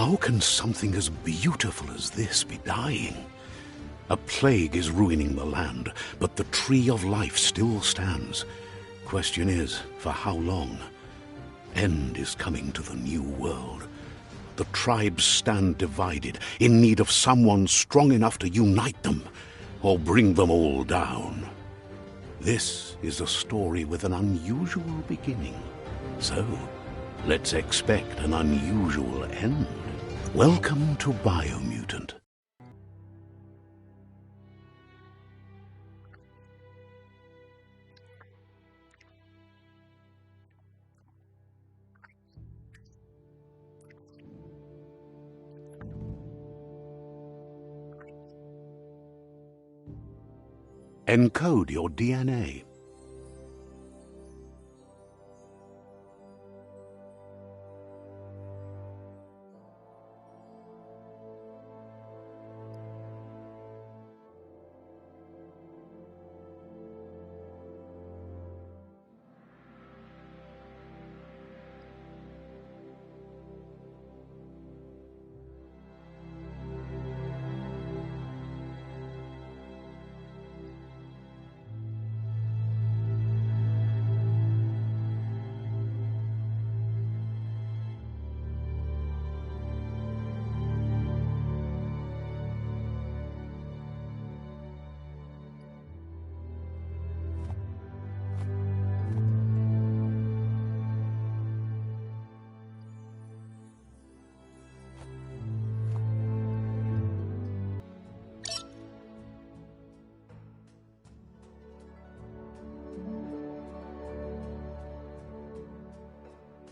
How can something as beautiful as this be dying? A plague is ruining the land, but the tree of life still stands. Question is, for how long? End is coming to the new world. The tribes stand divided, in need of someone strong enough to unite them, or bring them all down. This is a story with an unusual beginning. So, let's expect an unusual end. Welcome to Biomutant. Encode your DNA.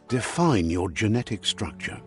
Define your genetic structure.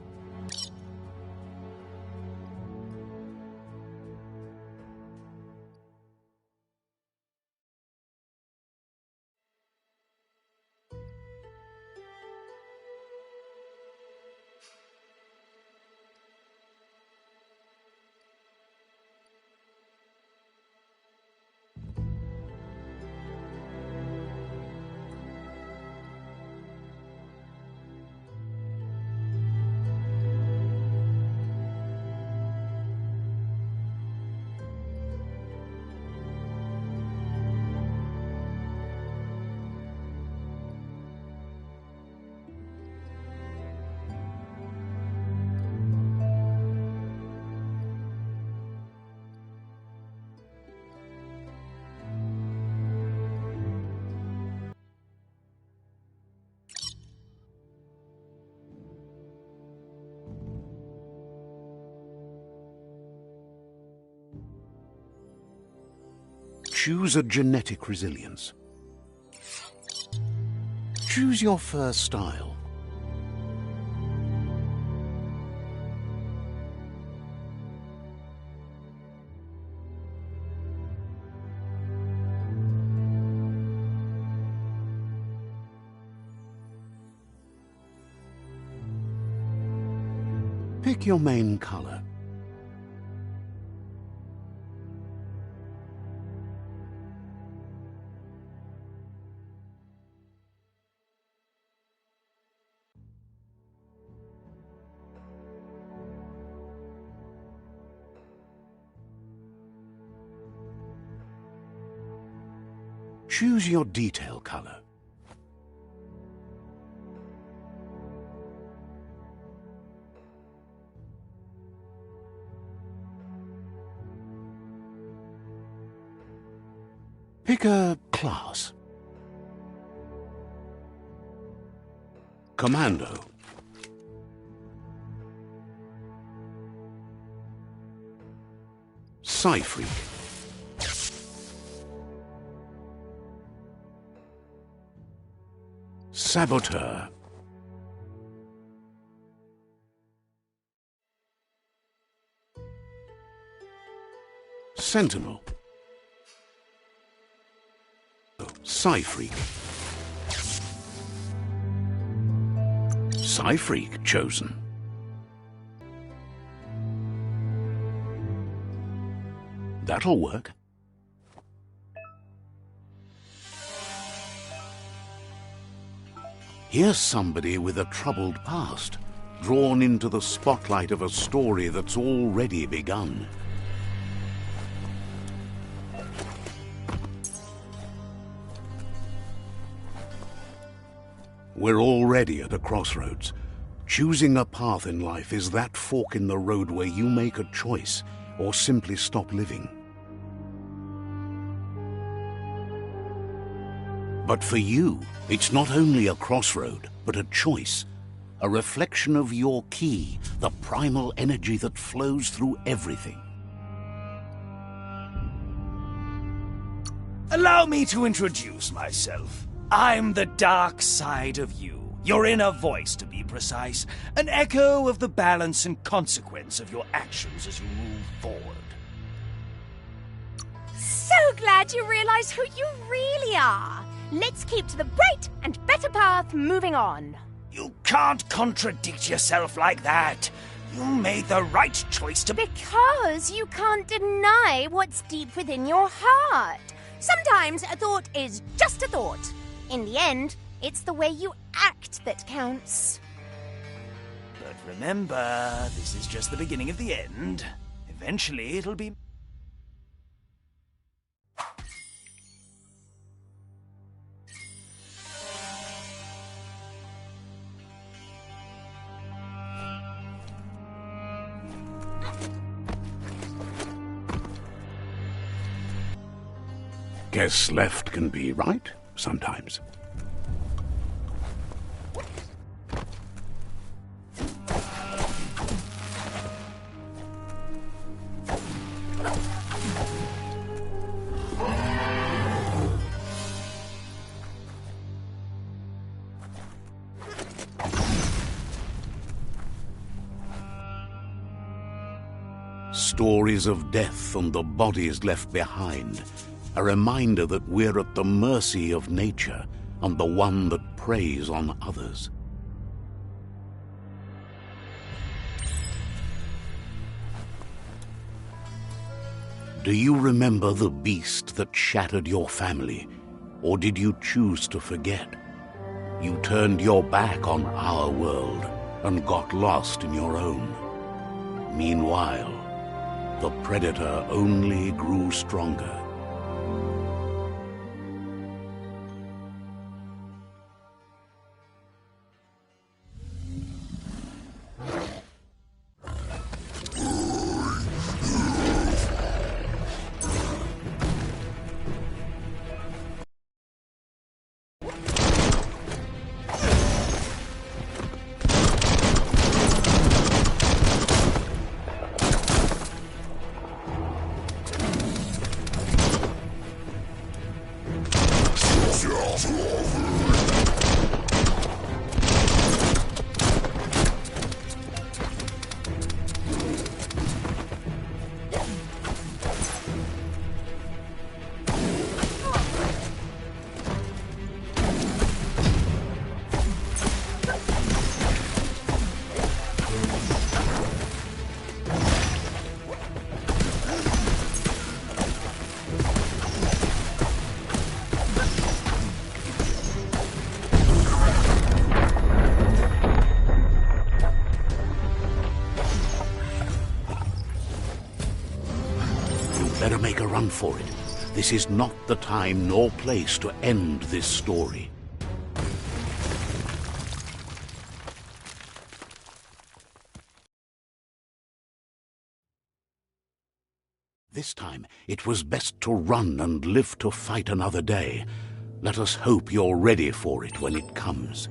Choose a genetic resilience. Choose your first style. Pick your main color. Choose your detail color. Pick a class. Commando. Psy-Freak. Saboteur. Sentinel. Psy-Freak. Psy-Freak chosen. That'll work. Here's somebody with a troubled past. drawn into the spotlight of a story that's already begun. We're already at a crossroads. Choosing a path in life is that fork in the road where you make a choice or simply stop living. But for you, it's not only a crossroad, but a choice. A reflection of your key, the primal energy that flows through everything. Allow me to introduce myself. I'm the dark side of you. Your inner voice, to be precise. An echo of the balance and consequence of your actions as you move forward. So glad you realize who you really are. Let's keep to the bright and better path moving on. You can't contradict yourself like that. You made the right choice to... Because you can't deny what's deep within your heart. Sometimes a thought is just a thought. In the end, it's the way you act that counts. But remember, this is just the beginning of the end. Eventually, it'll be... Guess left can be right, sometimes. Stories of death and the bodies left behind. A reminder that we're at the mercy of nature and the one that preys on others. Do you remember the beast that shattered your family, or did you choose to forget? You turned your back on our world and got lost in your own. Meanwhile, the predator only grew stronger. Better make a run for it. This is not the time nor place to end this story. This time, it was best to run and live to fight another day. Let us hope you're ready for it when it comes.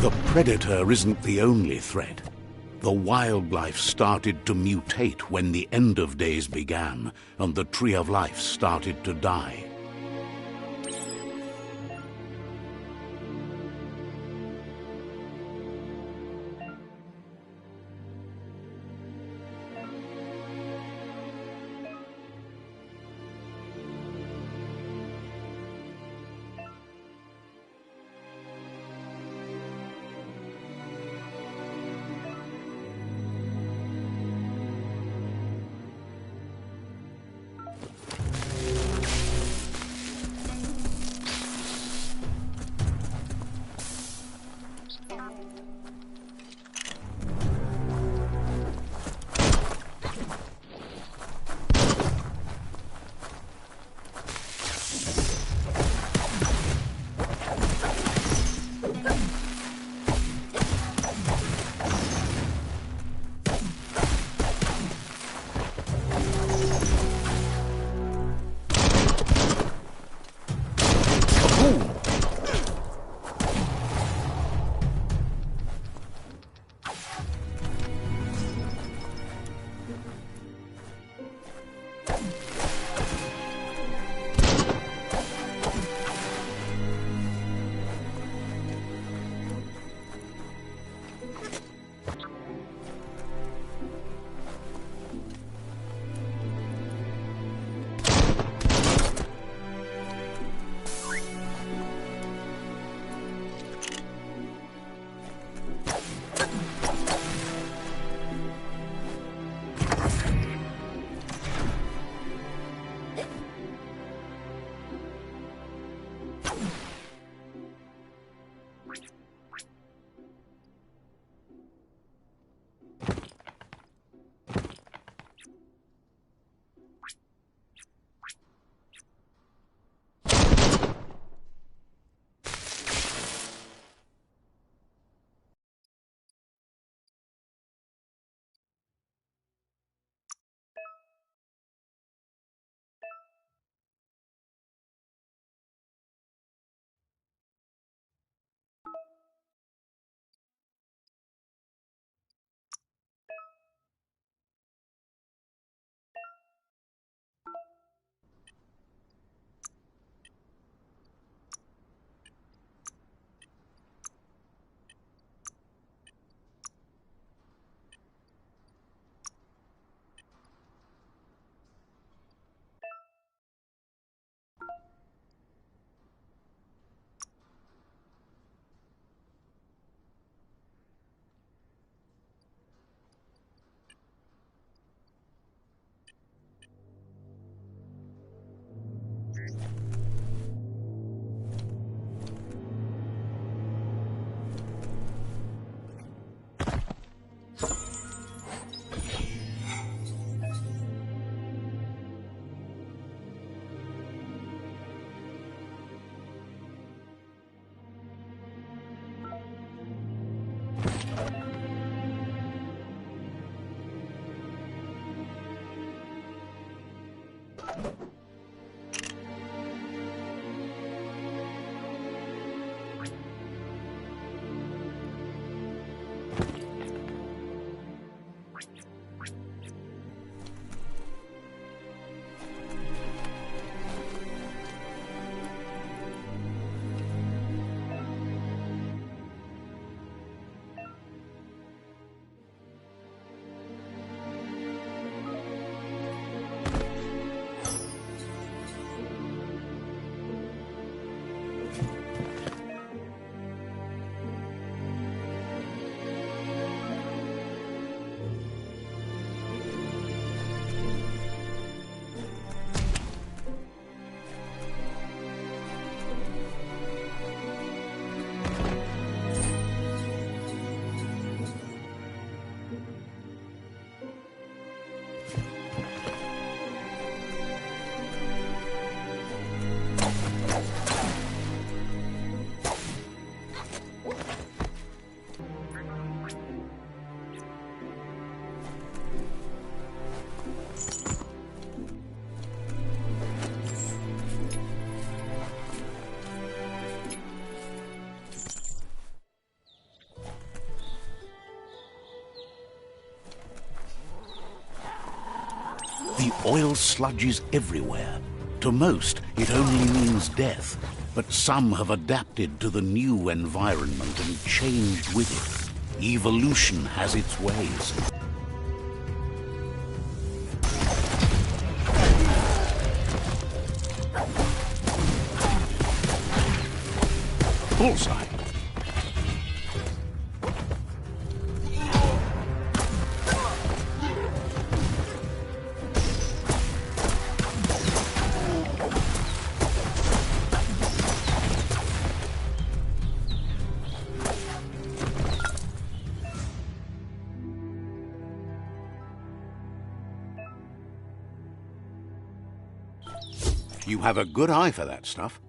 The predator isn't the only threat. The wildlife started to mutate when the end of days began, and the tree of life started to die. The oil sludges everywhere. To most, it only means death, but some have adapted to the new environment and changed with it. Evolution has its ways. Bullseye. You have a good eye for that stuff.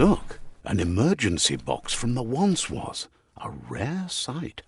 look, an emergency box from the once was. A rare sight.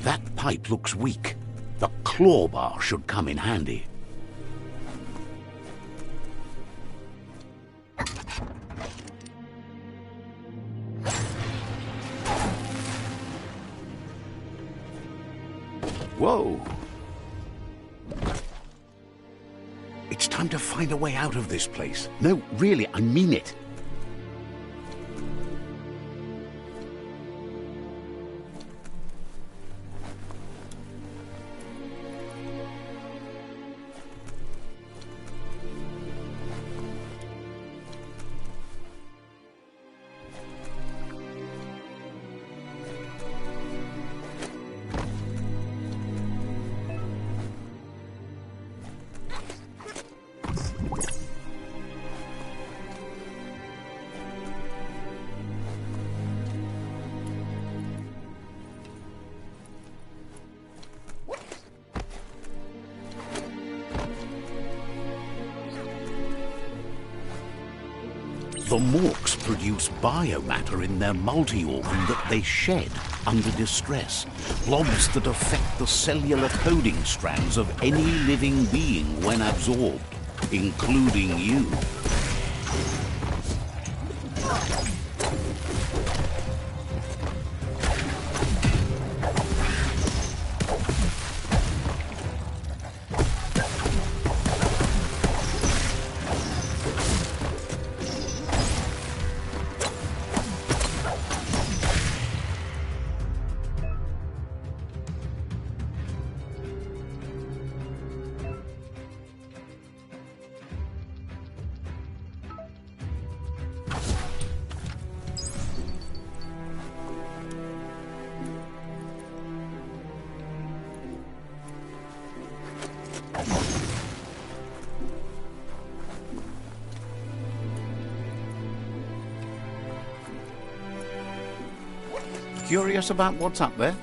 That pipe looks weak. The claw bar should come in handy. Whoa! It's time to find a way out of this place. No, really, I mean it. The MORKS produce biomatter in their multi-organ that they shed under distress. Blobs that affect the cellular coding strands of any living being when absorbed, including you. Curious about what's up there?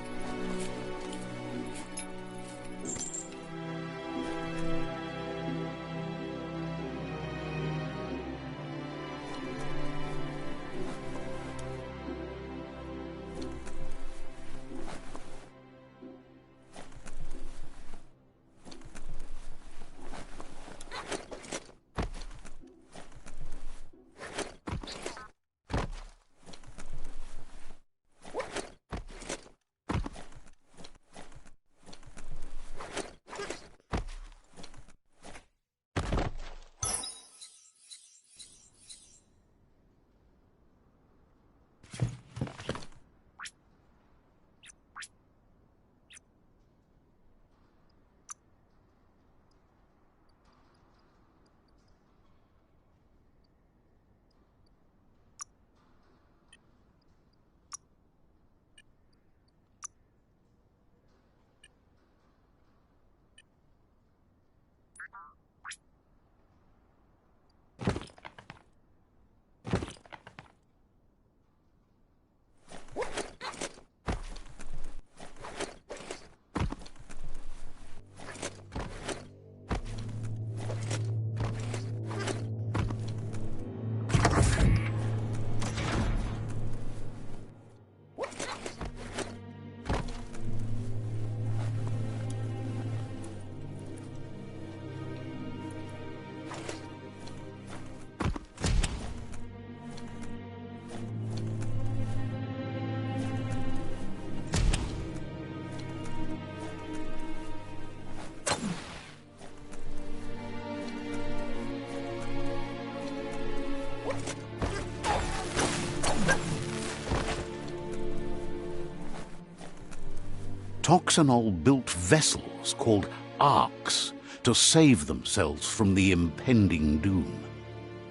Toxanol built vessels called arcs to save themselves from the impending doom.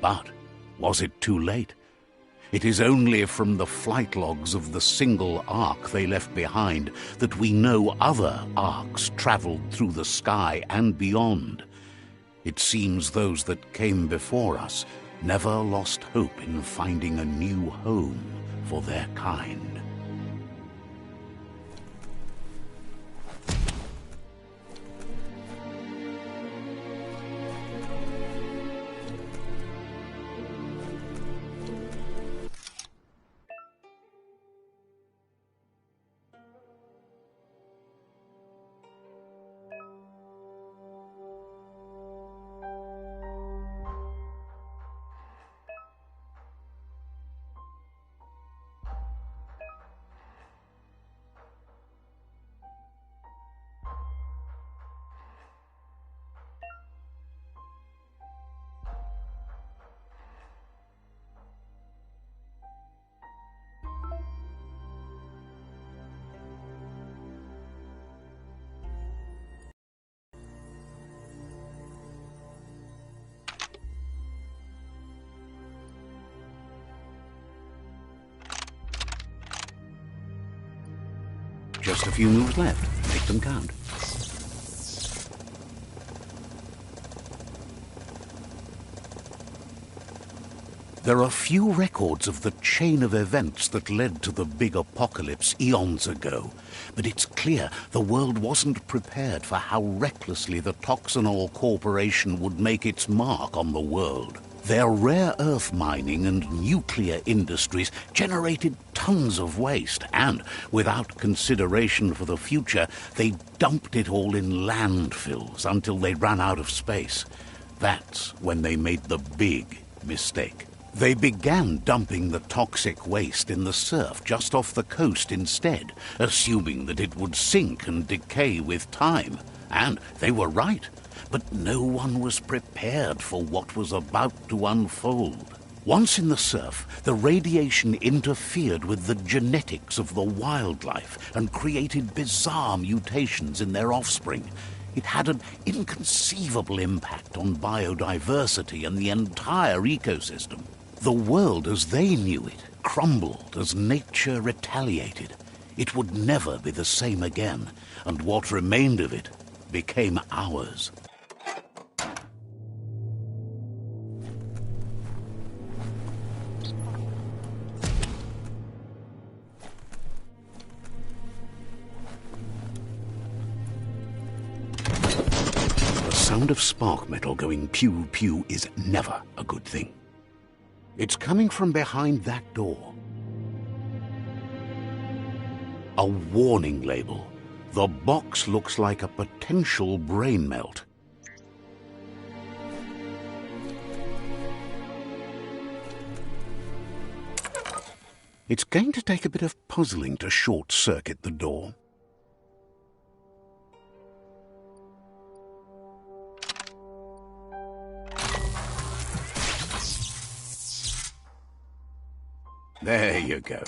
But was it too late? It is only from the flight logs of the single ark they left behind that we know other arks traveled through the sky and beyond. It seems those that came before us never lost hope in finding a new home for their kind. Just a few moves left. Make them count. There are few records of the chain of events that led to the big apocalypse eons ago, but it's clear the world wasn't prepared for how recklessly the Toxanol Corporation would make its mark on the world. Their rare earth mining and nuclear industries generated tons of waste, and without consideration for the future, they dumped it all in landfills until they ran out of space. That's when they made the big mistake. They began dumping the toxic waste in the surf just off the coast instead, assuming that it would sink and decay with time. And they were right. But no one was prepared for what was about to unfold. Once in the surf, the radiation interfered with the genetics of the wildlife and created bizarre mutations in their offspring. It had an inconceivable impact on biodiversity and the entire ecosystem. The world as they knew it crumbled as nature retaliated. It would never be the same again, and what remained of it became ours. The sound of spark metal going pew-pew is never a good thing. It's coming from behind that door. A warning label. The box looks like a potential brain melt. It's going to take a bit of puzzling to short-circuit the door. There you go.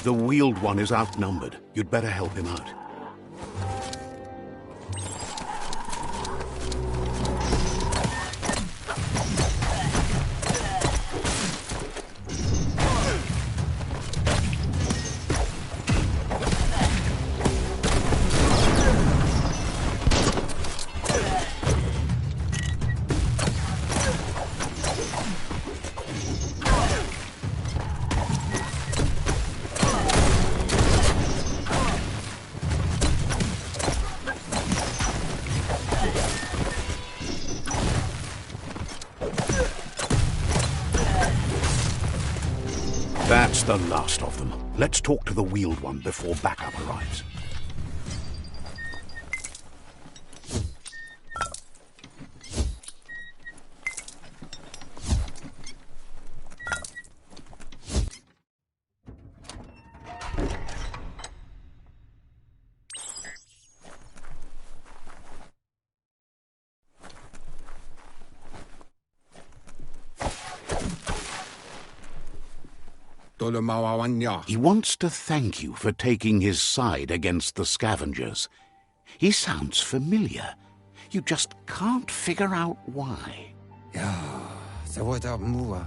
The wheeled one is outnumbered. You'd better help him out. That's the last of them. Let's talk to the wheeled one before backup arrives. He wants to thank you for taking his side against the scavengers. He sounds familiar. You just can't figure out why.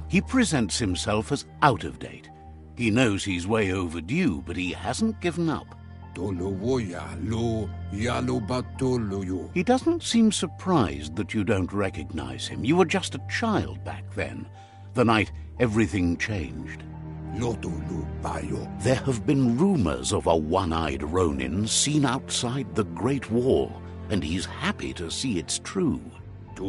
He presents himself as out of date. He knows he's way overdue, but he hasn't given up. He doesn't seem surprised that you don't recognize him. You were just a child back then, the night everything changed. There have been rumors of a one-eyed Ronin seen outside the Great Wall, and he's happy to see it's true. The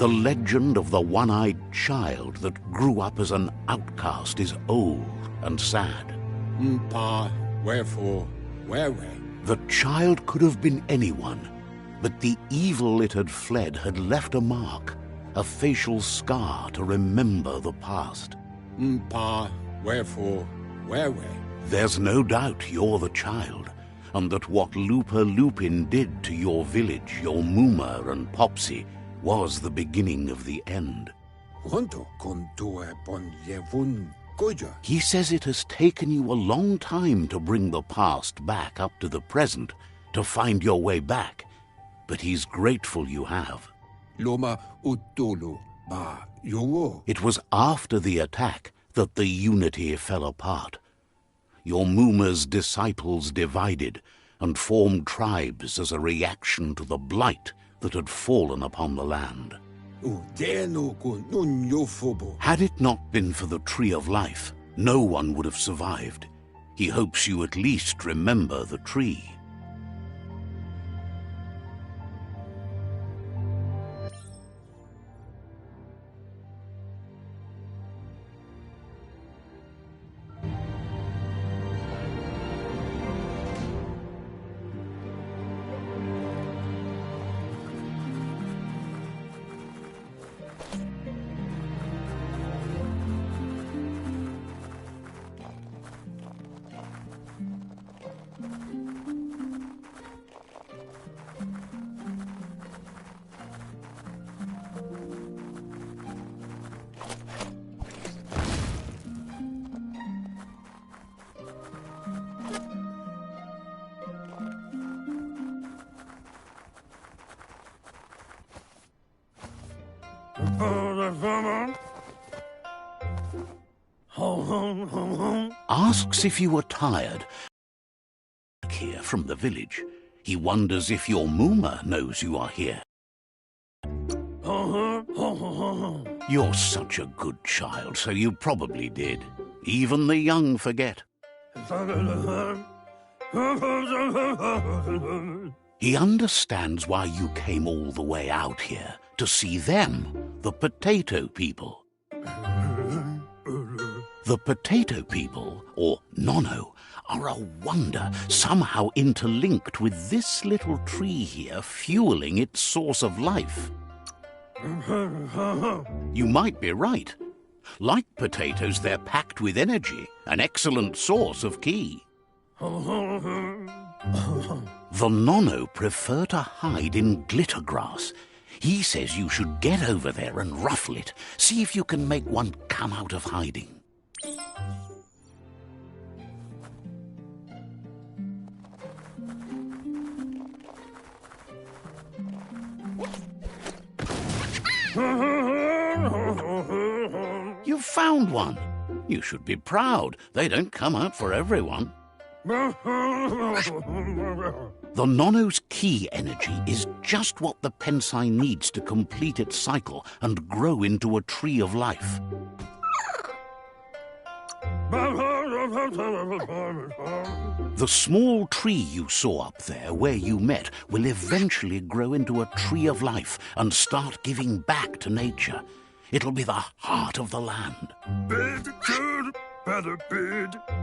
legend of the one-eyed child that grew up as an outcast is old and sad. The child could have been anyone, but the evil it had fled had left a mark, a facial scar to remember the past. There's no doubt you're the child, and that what Looper Lupin did to your village, your Muma and Popsy, was the beginning of the end. He says it has taken you a long time to bring the past back up to the present, to find your way back, but he's grateful you have. It was after the attack that the unity fell apart. Your Muma's disciples divided and formed tribes as a reaction to the blight that had fallen upon the land. Had it not been for the Tree of Life, no one would have survived. He hopes you at least remember the tree. Asks if you were tired here from the village. He wonders if your Muma knows you are here. You're such a good child, so you probably did. Even the young forget. He understands why you came all the way out here, to see them, the potato people. The potato people, or NONO, are a wonder, somehow interlinked with this little tree here fueling its source of life. You might be right. Like potatoes, they're packed with energy, an excellent source of ki. The NONO prefer to hide in glittergrass. He says you should get over there and ruffle it. See if you can make one come out of hiding. You've found one. You should be proud. They don't come out for everyone. The NONO's ki energy is just what the Pensai needs to complete its cycle and grow into a tree of life. The small tree you saw up there where you met will eventually grow into a tree of life and start giving back to nature. It'll be the heart of the land.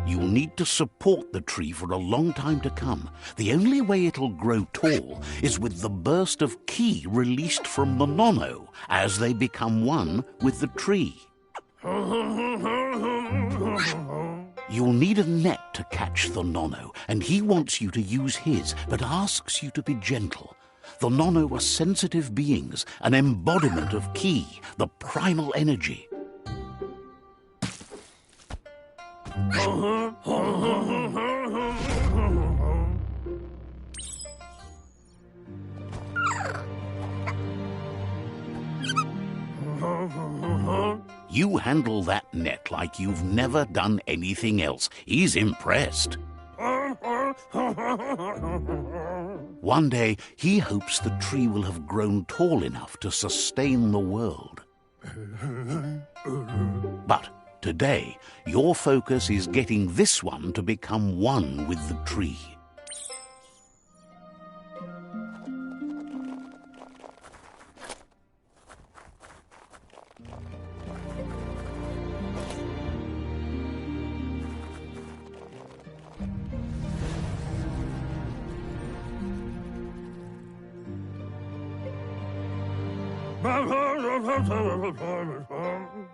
You'll need to support the tree for a long time to come. The only way it'll grow tall is with the burst of ki released from the NONO as they become one with the tree. You'll need a net to catch the NONO, and he wants you to use his, but asks you to be gentle. The NONO are sensitive beings, an embodiment of ki, the primal energy. You handle that net like you've never done anything else. He's impressed. One day, he hopes the tree will have grown tall enough to sustain the world. But today, your focus is getting this one to become one with the tree.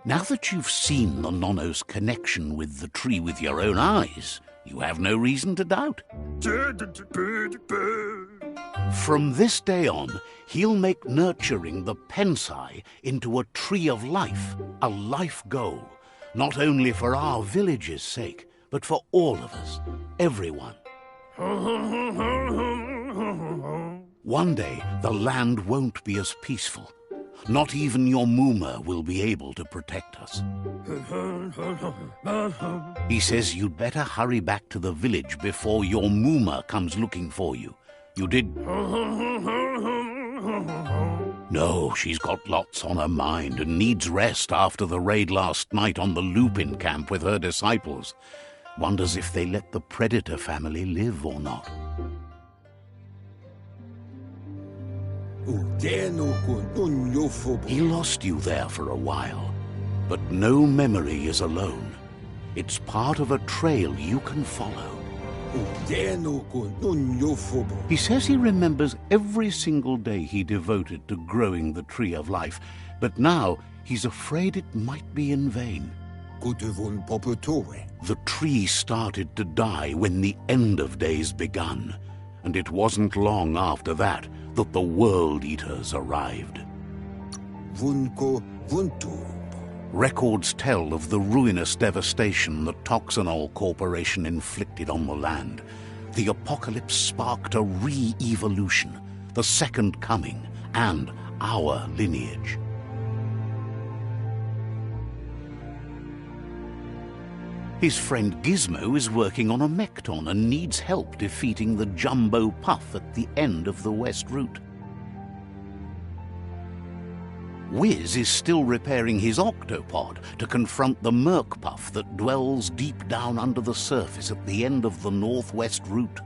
Now that you've seen the NONO's connection with the tree with your own eyes, you have no reason to doubt. From this day on, he'll make nurturing the Pensai into a tree of life, a life goal, not only for our village's sake, but for all of us, everyone. One day, the land won't be as peaceful. Not even your Moomer will be able to protect us. He says you'd better hurry back to the village before your Moomer comes looking for you. You did... No, she's got lots on her mind and needs rest after the raid last night on the Lupin camp with her disciples. Wonders if they let the Predator family live or not. He lost you there for a while, but no memory is alone. It's part of a trail you can follow. He says he remembers every single day he devoted to growing the Tree of Life, but now he's afraid it might be in vain. The tree started to die when the end of days begun, and it wasn't long after that that the World Eaters arrived. Records tell of the ruinous devastation the Toxanol Corporation inflicted on the land. The apocalypse sparked a re-evolution, the Second Coming, and our lineage. His friend Gizmo is working on a Mekton and needs help defeating the Jumbo Puff at the end of the West Route. Wiz is still repairing his Octopod to confront the Merc Puff that dwells deep down under the surface at the end of the Northwest Route.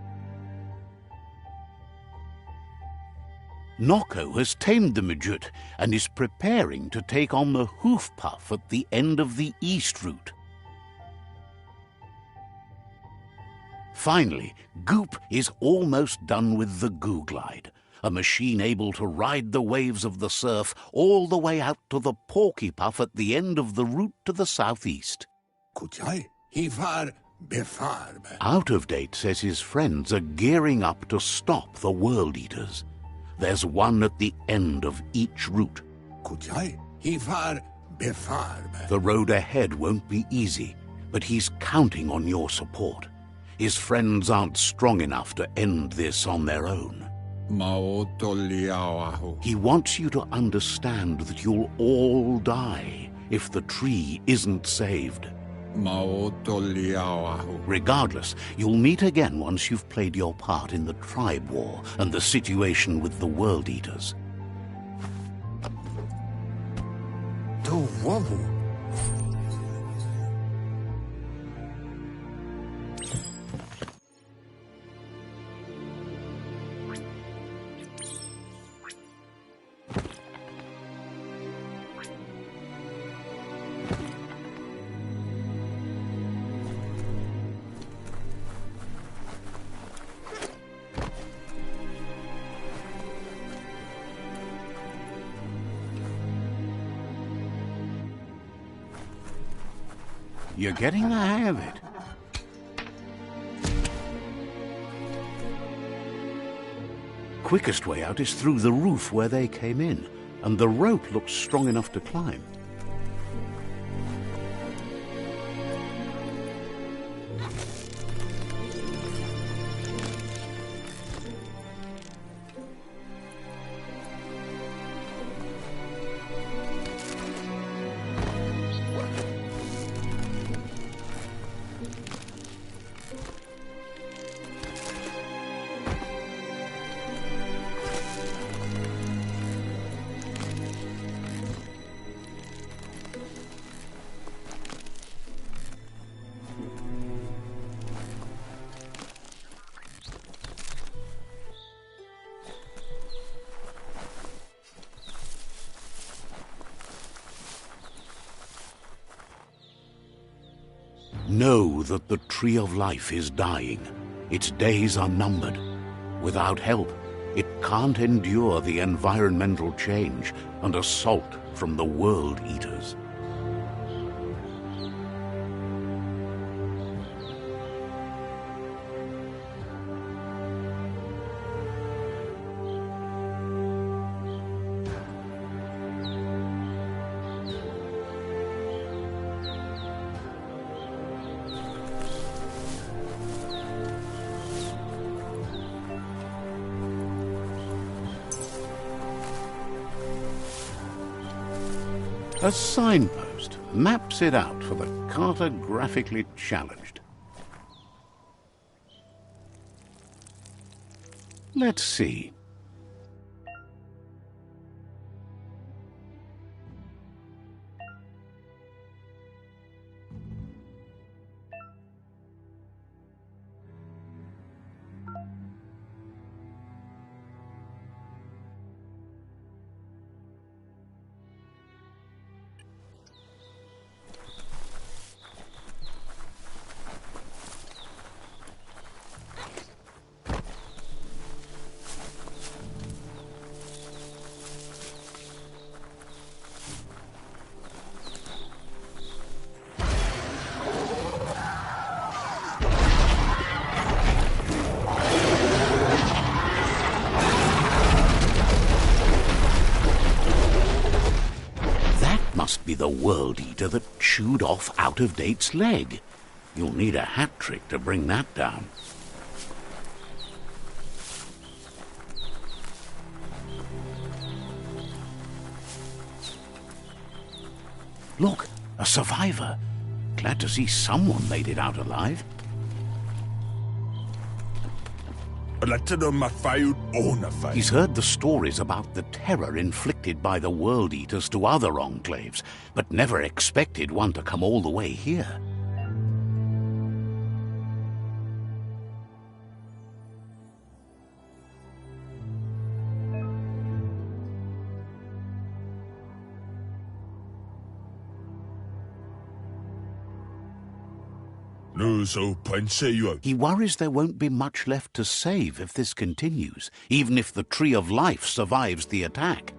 Noko has tamed the Midget and is preparing to take on the Hoof Puff at the end of the East Route. Finally, Goop is almost done with the Goo Glide, a machine able to ride the waves of the surf all the way out to the Porky Puff at the end of the route to the southeast. Out of Date says his friends are gearing up to stop the World Eaters. There's one at the end of each route. The road ahead won't be easy, but he's counting on your support. His friends aren't strong enough to end this on their own. He wants you to understand that you'll all die if the tree isn't saved. Regardless, you'll meet again once you've played your part in the tribe war and the situation with the World Eaters. You're getting the hang of it. Quickest way out is through the roof where they came in, and the rope looks strong enough to climb. Know that the Tree of Life is dying. Its days are numbered. Without help, it can't endure the environmental change and assault from the World Eaters. A signpost maps it out for the cartographically challenged. Let's see. Must be the World Eater that chewed off Out-of-Date's leg. You'll need a hat trick to bring that down. Look, a survivor. Glad to see someone made it out alive. He's heard the stories about the terror inflicted by the World Eaters to other enclaves, but never expected one to come all the way here. He worries there won't be much left to save if this continues, even if the Tree of Life survives the attack.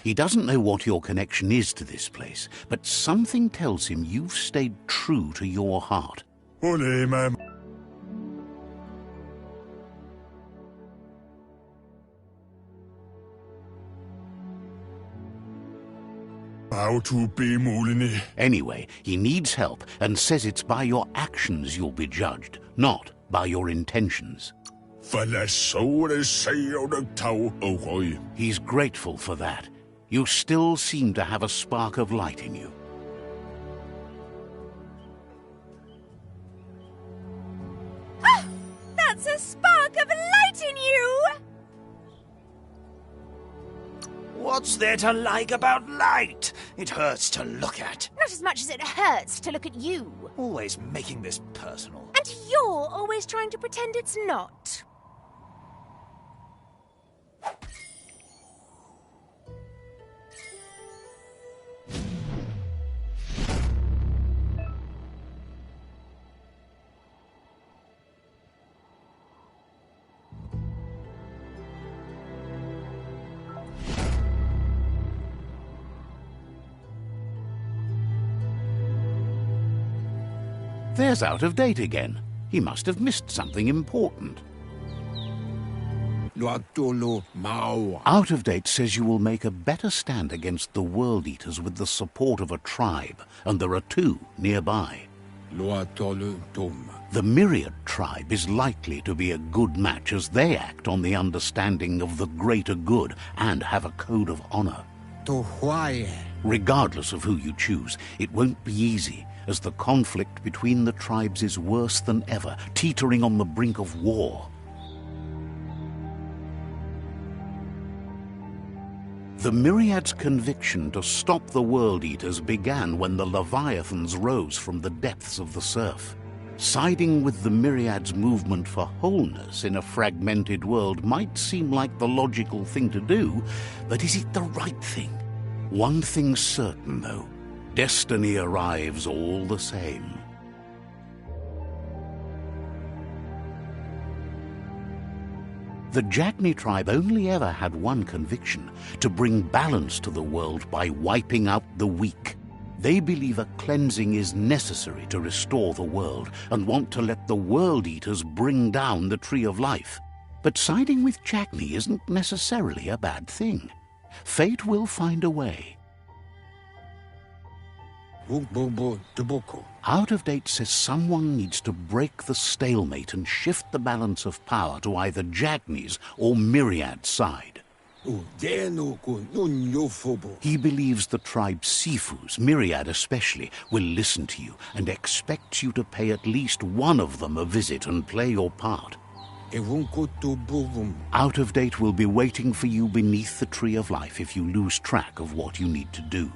He doesn't know what your connection is to this place, but something tells him you've stayed true to your heart. Anyway, he needs help and says it's by your actions you'll be judged, not by your intentions. He's grateful for that. You still seem to have a spark of light in you. Ah, that's a spark of light in you! What's there to like about light? It hurts to look at. Not as much as it hurts to look at you. Always making this personal. And you're always trying to pretend it's not. There's Out-of-Date again. He must have missed something important. Out-of-Date says you will make a better stand against the World Eaters with the support of a tribe, and there are two nearby. The Myriad tribe is likely to be a good match as they act on the understanding of the greater good and have a code of honor. Regardless of who you choose, it won't be easy, as the conflict between the tribes is worse than ever, teetering on the brink of war. The Myriad's conviction to stop the World Eaters began when the Leviathans rose from the depths of the surf. Siding with the Myriad's movement for wholeness in a fragmented world might seem like the logical thing to do, but is it the right thing? One thing's certain, though. Destiny arrives all the same. The Jagni tribe only ever had one conviction: to bring balance to the world by wiping out the weak. They believe a cleansing is necessary to restore the world, and want to let the World Eaters bring down the Tree of Life. But siding with Jagni isn't necessarily a bad thing. Fate will find a way. Out of Date says someone needs to break the stalemate and shift the balance of power to either Jagni's or Myriad's side. He believes the tribe Sifus, Myriad especially, will listen to you and expects you to pay at least one of them a visit and play your part. Out of Date will be waiting for you beneath the Tree of Life if you lose track of what you need to do.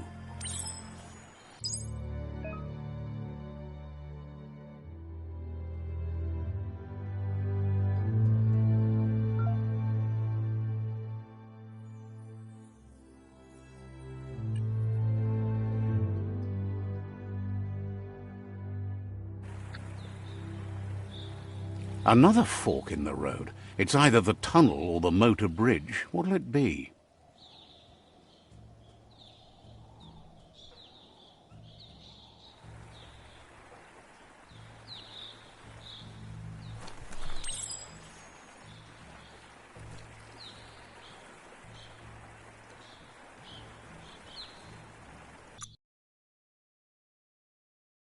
Another fork in the road. It's either the tunnel or the motor bridge. What'll it be?